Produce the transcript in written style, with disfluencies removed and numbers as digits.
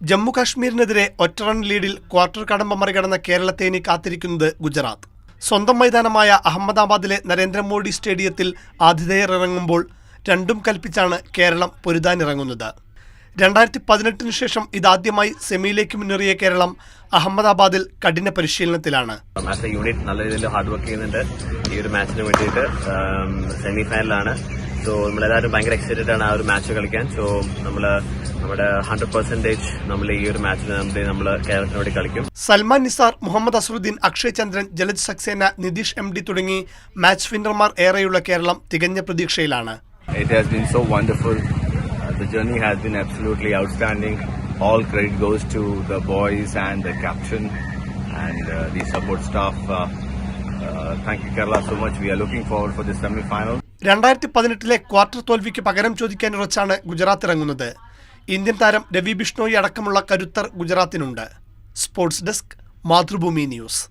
ജമ്മു കാശ്മീരിനെതിരെ ഒറ്റ run ലീഡിൽ quarter കടമ്പ മറികടന്ന കേരളത്തെ ഇനി കാത്തിരിക്കുന്നത് ഗുജറാത്ത്. സ്വന്തം മൈതാനമായ അഹമ്മദാബാദിലെ നരേന്ദ്രമോദി സ്റ്റേഡിയത്തിൽ ആതിഥേയർ ഇറങ്ങുമ്പോൾ രണ്ടും കൽപ്പിച്ചാണ് കേരളം പൊരുതാനിറങ്ങുന്നത്. 2018 ശേഷം ഇതാദ്യമായി സെമിയിലേക്ക് മുന്നേറിയ കേരളം അഹമ്മദാബാദിൽ കഠിന പരിശീലനത്തിലാണ്. യൂണിറ്റ് നല്ല രീതിയിൽ ഹാർഡ് വർക്ക് ചെയ്യുന്നുണ്ട്. ഈ ഒരു മാച്ചിന് വേണ്ടിയിട്ട് സെമി ഫൈനലാണ്. സോ നമ്മളെല്ലാവരും ഭയങ്കര എക്സൈറ്റഡ് ആണ് ആ ഒരു മാച്ച് കളിക്കാൻ. സോ നമ്മുടെ 100% നമ്മൾ ഈ ഒരു മാച്ചിൽ നമ്മൾ കേരളത്തിന് വേണ്ടി കളിക്കും. സൽമാൻ നിസാർ, മുഹമ്മദ് അസറുദ്ദീൻ, അക്ഷയ് ചന്ദ്രൻ, ജലജ് സക്സേന, നിതീഷ് MD തുടങ്ങി മാച്ച് വിന്നർമാർ ഏറെയുള്ള കേരളം തികഞ്ഞ പ്രതീക്ഷയിലാണ്. It has been so wonderful. The journey has been absolutely outstanding. All credit goes to the boys and the captain and the support staff. Thank you Kerala so much. We are looking forward for the semi-final. 2018 quarter തോൽവിക്ക് പകരം ചോദിക്കാനുറച്ചാണ് ഗുജറാത്ത് ഇറങ്ങുന്നത്. Indian താരം രവി ബിഷ്ണോയി അടക്കമുള്ള കരുത്തർ ഗുജറാത്തിനുണ്ട്. Sports desk, Mathrubhumi news.